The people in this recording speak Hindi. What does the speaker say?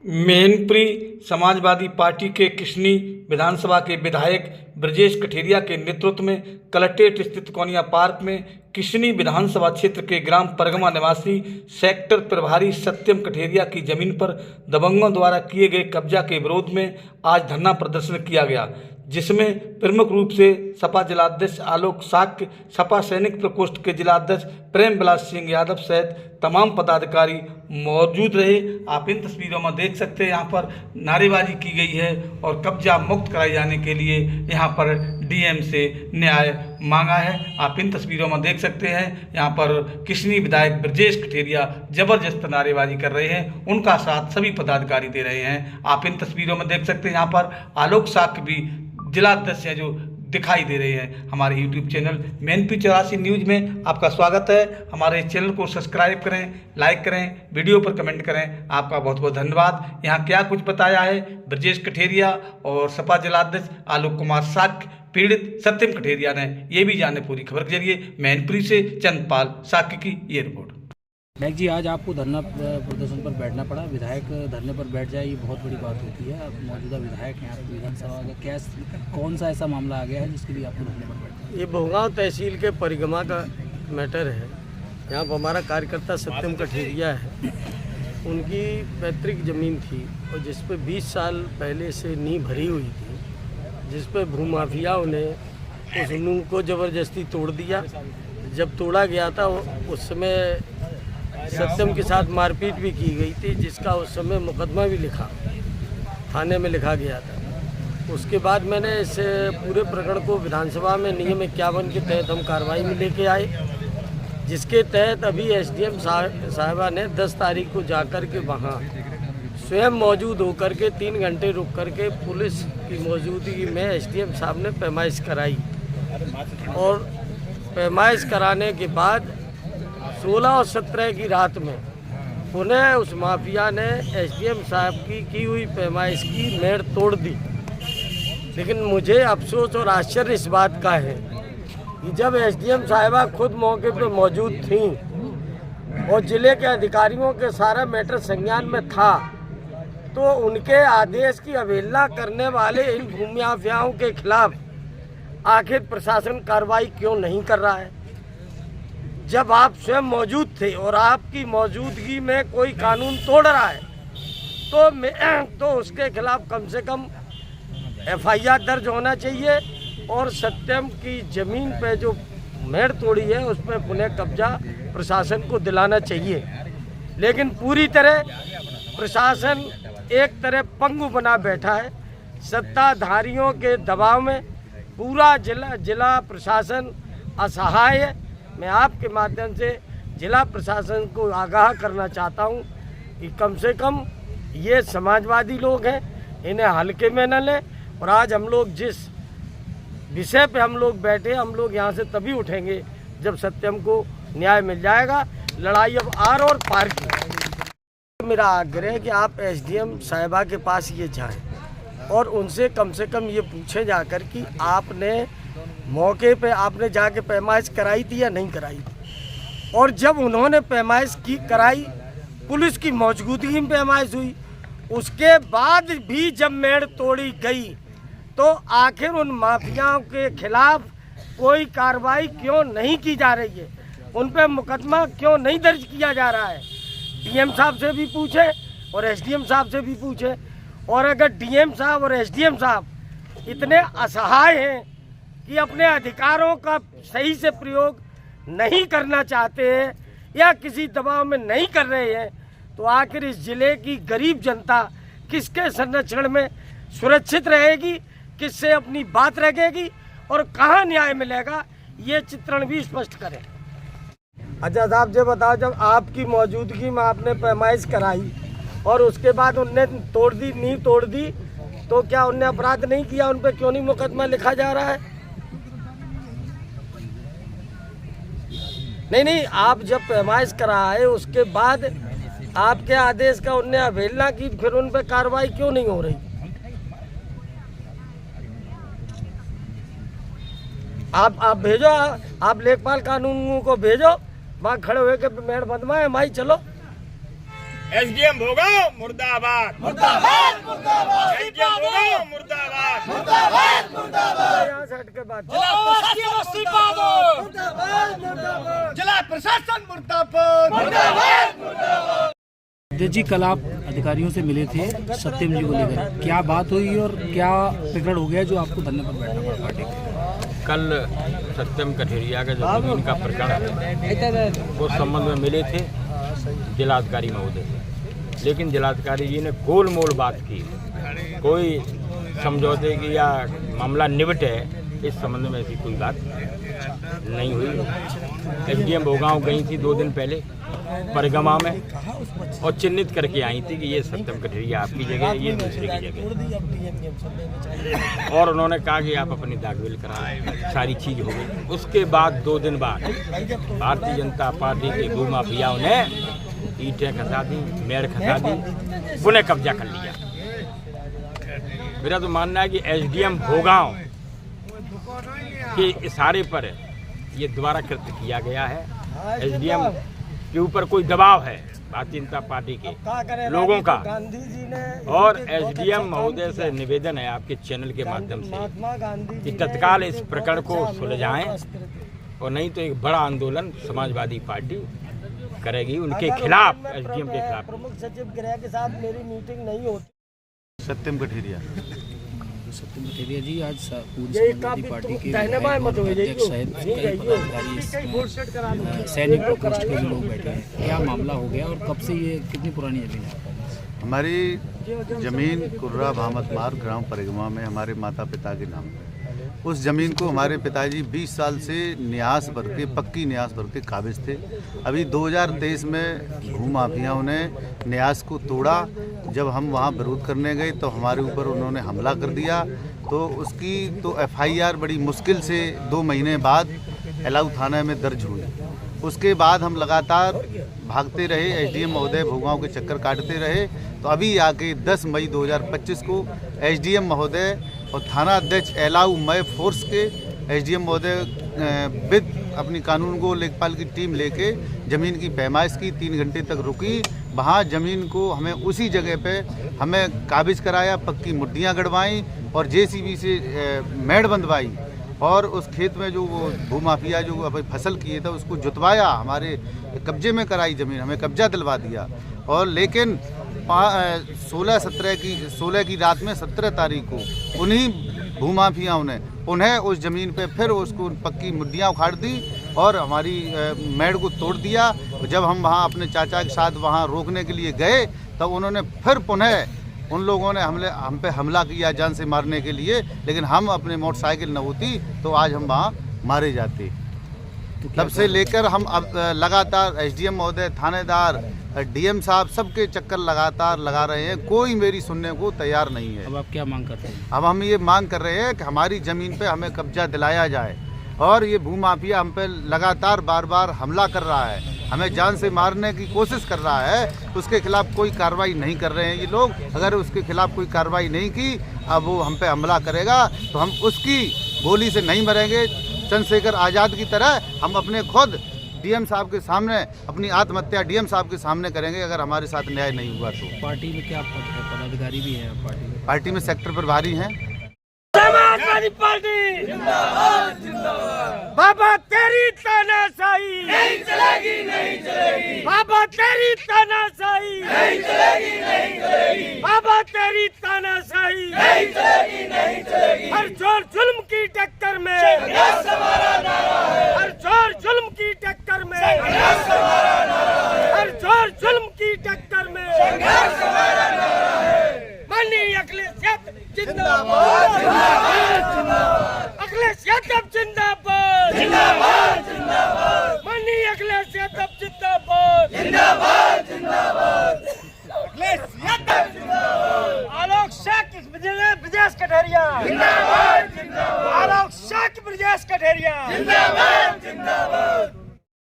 मैनपुरी समाजवादी पार्टी के किशनी विधानसभा के विधायक ब्रजेश कठेरिया के नेतृत्व में कलेक्ट्रेट स्थित कोनिया पार्क में किशनी विधानसभा क्षेत्र के ग्राम परगमा निवासी सेक्टर प्रभारी सत्यम कठेरिया की जमीन पर दबंगों द्वारा किए गए कब्जा के विरोध में आज धरना प्रदर्शन किया गया, जिसमें प्रमुख रूप से सपा जिलाध्यक्ष आलोक साक्य, सपा सैनिक प्रकोष्ठ के जिलाध्यक्ष प्रेम विलास सिंह यादव सहित तमाम पदाधिकारी मौजूद रहे। आप इन तस्वीरों में देख सकते हैं, यहाँ पर नारेबाजी की गई है और कब्जा मुक्त कराए जाने के लिए यहाँ पर डीएम से न्याय मांगा है। आप इन तस्वीरों में देख सकते हैं, यहाँ पर किशनी विधायक ब्रजेश कठेरिया जबरदस्त नारेबाजी कर रहे हैं, उनका साथ सभी पदाधिकारी दे रहे हैं। आप इन तस्वीरों में देख सकते हैं, यहाँ पर आलोक साक्य भी जिलाध्यक्ष हैं जो दिखाई दे रहे हैं। हमारे यूट्यूब चैनल मैनपुरी 84 न्यूज़ में आपका स्वागत है। हमारे चैनल को सब्सक्राइब करें, लाइक करें, वीडियो पर कमेंट करें। आपका बहुत बहुत धन्यवाद। यहाँ क्या कुछ बताया है ब्रजेश कठेरिया और सपा जिलाध्यक्ष आलोक कुमार साक्य पीड़ित सत्यम कठेरिया ने, ये भी जाने पूरी खबर के जरिए मैनपुरी से चंद्रपाल साक्य की ये रिपोर्ट। नायक जी, आज आपको धरना प्रदर्शन पर बैठना पड़ा। विधायक धरने पर बैठ जाए ये बहुत बड़ी बात होती है। आप मौजूदा विधायक हैं, आपकी विधानसभा का क्या कौन सा ऐसा मामला आ गया है जिसके लिए आपको धरने पर बैठना? ये भोगांव तहसील के परिगमा का मैटर है। यहाँ पर हमारा कार्यकर्ता सत्यम कठेरिया है। उनकी पैतृक ज़मीन थी और जिस पे 20 साल पहले से नींव भरी हुई थी, जिस पे भूमाफियाओं ने उस नींव को ज़बरदस्ती तोड़ दिया। जब तोड़ा गया था उस समय सत्यम के साथ मारपीट भी की गई थी, जिसका उस समय मुकदमा भी लिखा थाने में लिखा गया था। उसके बाद मैंने इस पूरे प्रकरण को विधानसभा में नियम 51 के तहत हम कार्रवाई में लेके आए, जिसके तहत अभी एसडीएम साहिबा ने 10 तारीख को जाकर के वहाँ स्वयं मौजूद होकर के 3 घंटे रुक करके पुलिस की मौजूदगी में एसडीएम साहब ने पैमाइश कराई और पैमाइश कराने के बाद 16 और 17 की रात में पुनः उस माफिया ने एसडीएम साहब की हुई पैमाइश की मेड़ तोड़ दी। लेकिन मुझे अफसोस और आश्चर्य इस बात का है कि जब एसडीएम साहिबा खुद मौके पर मौजूद थी और जिले के अधिकारियों के सारा मैटर संज्ञान में था, तो उनके आदेश की अवहेलना करने वाले इन भूमि माफियाओं के खिलाफ आखिर प्रशासन कार्रवाई क्यों नहीं कर रहा है? जब आप स्वयं मौजूद थे और आपकी मौजूदगी में कोई कानून तोड़ रहा है तो उसके खिलाफ कम से कम एफआईआर दर्ज होना चाहिए और सत्यम की ज़मीन पे जो मेड़ तोड़ी है उस पर पुनः कब्जा प्रशासन को दिलाना चाहिए। लेकिन पूरी तरह प्रशासन एक तरह पंगु बना बैठा है। सत्ताधारियों के दबाव में पूरा जिला प्रशासन असहाय है। मैं आपके माध्यम से जिला प्रशासन को आगाह करना चाहता हूं कि कम से कम ये समाजवादी लोग हैं, इन्हें हल्के में न लें। और आज हम लोग जिस विषय पे हम लोग बैठे, हम लोग यहाँ से तभी उठेंगे जब सत्यम को न्याय मिल जाएगा। लड़ाई अब आर और पार की। मेरा आग्रह है कि आप एसडीएम साहिबा के पास ये जाएं और उनसे कम से कम ये पूछे जाकर कि आपने मौके पे आपने जाके पैमाइश कराई थी या नहीं कराई थी। और जब उन्होंने पैमाइश कराई, पुलिस की मौजूदगी में पैमाइश हुई, उसके बाद भी जब मेड़ तोड़ी गई तो आखिर उन माफियाओं के खिलाफ कोई कार्रवाई क्यों नहीं की जा रही है? उन पर मुकदमा क्यों नहीं दर्ज किया जा रहा है? डीएम साहब से भी पूछे और एसडीएम साहब से भी पूछे। और अगर डीएम साहब और एसडीएम साहब इतने असहाय हैं कि अपने अधिकारों का सही से प्रयोग नहीं करना चाहते हैं या किसी दबाव में नहीं कर रहे हैं, तो आखिर इस जिले की गरीब जनता किसके संरक्षण में सुरक्षित रहेगी, किससे अपनी बात रखेगी और कहाँ न्याय मिलेगा, ये चित्रण भी स्पष्ट करें। अच्छा साहब, जो बताओ, जब आपकी मौजूदगी में आपने पैमाइश कराई और उसके बाद उनने तोड़ दी, नींव तोड़ दी, तो क्या उनने अपराध नहीं किया? उन पर क्यों नहीं मुकदमा लिखा जा रहा है? नहीं, आप जब पैमाइश कराए उसके बाद आपके आदेश का उनने अवहेलना की, फिर उन पर कार्रवाई क्यों नहीं हो रही? आप भेजो, आप लेखपाल कानून को भेजो, वहाँ खड़े हुए के मेड़ बंदमा है माई, चलो एसडीएम भोगांव मुर्दाबाद, मुर्दाबाद, मुर्दाबाद, एसडीएम भोगांव मुर्दाबाद, मुर्दाबाद, मुर्दाबाद, यहाँ से हट के बात। जिला प्रशासन इस्तीफा दो, मुर्दाबाद, मुर्दाबाद, जिला प्रशासन मुर्दाबाद, मुर्दाबाद, मुर्दाबाद। जी कल आप अधिकारियों से मिले थे सत्यम जी को लेकर, क्या बात हुई और क्या प्रकरण हो गया जो आपको धरने पर बैठना पड़ा पार्टी के? कल सत्यम कठेरिया का जो जमीन का प्रकरण है उस संबंध में मिले थे जिलाधिकारी महोदय से, लेकिन जिलाधिकारी जी ने गोलमोल बात की, कोई समझौते की या मामला निपटे इस संबंध में ऐसी कोई बात नहीं हुई। एसडीएम भोगांव गई थी 2 दिन पहले परिगमा में और चिन्हित करके आई थी कि ये सत्यम कठेरिया आपकी जगह है, ये दूसरे की जगह है, और उन्होंने कहा कि आप अपनी दाखिल कराएं, सारी चीज़ हो गई। उसके बाद 2 दिन बाद भारतीय जनता पार्टी के भूमाफियाओं ने ईंटें खसा दी, मेड़ खसा दी, पुनः कब्जा कर लिया। मेरा तो मानना है कि एसडीएम भोगांव के इशारे पर ये दोबारा कृत्य किया गया है। एसडीएम के ऊपर कोई दबाव है भारतीय जनता पार्टी के लोगों का, और एसडीएम महोदय से निवेदन है आपके चैनल के माध्यम से कि तत्काल इस प्रकरण को सुलझाएं, और नहीं तो एक बड़ा आंदोलन समाजवादी पार्टी करेगी उनके खिलाफ, एसडीएम के खिलाफ। प्रमुख सचिव गृह के साथ मेरी मीटिंग नहीं होती। सत्यम कठेरिया जी आज पूरी समाजवादी पार्टी के अध्यक्ष सहित कई पदाधिकारी सैनिक प्रकोष्ठ के लोग बैठे हैं, क्या मामला हो गया और कब से ये कितनी पुरानी जमीन है? हमारी जमीन कुर्रा भामत मार्ग ग्राम परिगमा में हमारे माता पिता के नाम है। उस ज़मीन को हमारे पिताजी 20 साल से न्यास भर के, पक्की न्यास भर के काबिज थे। अभी 2023 में भूमाफियाओं ने न्यास को तोड़ा। जब हम वहाँ विरोध करने गए तो हमारे ऊपर उन्होंने हमला कर दिया, तो उसकी तो एफआईआर बड़ी मुश्किल से 2 महीने बाद एलाऊ थाने में दर्ज हुई। उसके बाद हम लगातार भागते रहे, एसडीएम महोदय भोगांव के चक्कर काटते रहे, तो अभी आके 10 मई 2025 को एसडीएम महोदय और थाना अध्यक्ष एलाऊ मय फोर्स के एसडीएम महोदय विद अपनी कानून को लेखपाल की टीम लेके ज़मीन की पैमाइश की, 3 घंटे तक रुकी। वहाँ ज़मीन को हमें उसी जगह पे हमें काबिज कराया, पक्की मुड्डियाँ गड़वाई और जेसीबी से मेड़ बंधवाई, और उस खेत में जो वो भूमाफिया जो अभी फसल किए था उसको जुतवाया, हमारे कब्जे में कराई ज़मीन, हमें कब्जा दिलवा दिया। और लेकिन 16 की रात में 17 तारीख को उन्हीं भूमाफियाओं ने पुनः उस ज़मीन पे फिर उसको पक्की मुड्डियाँ उखाड़ दी और हमारी मेड़ को तोड़ दिया। जब हम वहाँ अपने चाचा के साथ वहाँ रोकने के लिए गए तब उन्होंने फिर पुनः उन लोगों ने हम पे हमला किया जान से मारने के लिए, लेकिन हम अपने मोटरसाइकिल न होती तो आज हम वहाँ मारे जाते। तब से लेकर हम अब लगातार एसडीएम महोदय, थानेदार, डीएम साहब सबके चक्कर लगातार लगा रहे हैं, कोई मेरी सुनने को तैयार नहीं है। अब आप क्या मांग करते हैं? अब हम ये मांग कर रहे हैं कि हमारी ज़मीन पे हमें कब्जा दिलाया जाए, और ये भूमाफिया हम पे लगातार बार बार हमला कर रहा है, हमें जान से मारने की कोशिश कर रहा है, उसके खिलाफ कोई कार्रवाई नहीं कर रहे हैं ये लोग। अगर उसके खिलाफ कोई कार्रवाई नहीं की, अब वो हम पे हमला करेगा तो हम उसकी गोली से नहीं मरेंगे। चंद्रशेखर आज़ाद की तरह हम अपने खुद डीएम साहब के सामने अपनी आत्महत्या डीएम साहब के सामने करेंगे अगर हमारे साथ न्याय नहीं हुआ तो। पार्टी में क्या पदाधिकारी भी हैं? पार्टी में सेक्टर प्रभारी हैं। समाजवादी पार्टी जिंदाबाद, जिंदाबाद। बाबा तेरी तानाशाही नहीं चलेगी, नहीं चलेगी। बाबा तेरी तानाशाही नहीं चलेगी, नहीं चलेगी। बाबा तेरी तानाशाही नहीं चलेगी, नहीं चलेगी। हर जोर जुल्म की टक्कर में संघर्ष हमारा नारा है। हर जोर जुल्म की टक्कर में संघर्ष हमारा नारा है। हर जोर जुल्म की टक्कर में संघर्ष हमारा नारा है। माननीय अखिलेश यादव जिंदाबाद, जिंदाबाद, जिंदाबाद। अखिलेश यादव जिंदाबाद, जिंदाबाद, जिंदाबाद। माननीय अखिलेश यादव जिंदाबाद, जिंदाबाद, जिंदाबाद। अखिलेश यादव जिंदाबाद। आलोक शाह ब्रजेश कठेरिया जिंदाबाद, जिंदाबाद। आलोक शाह ब्रजेश कठेरिया जिंदाबाद।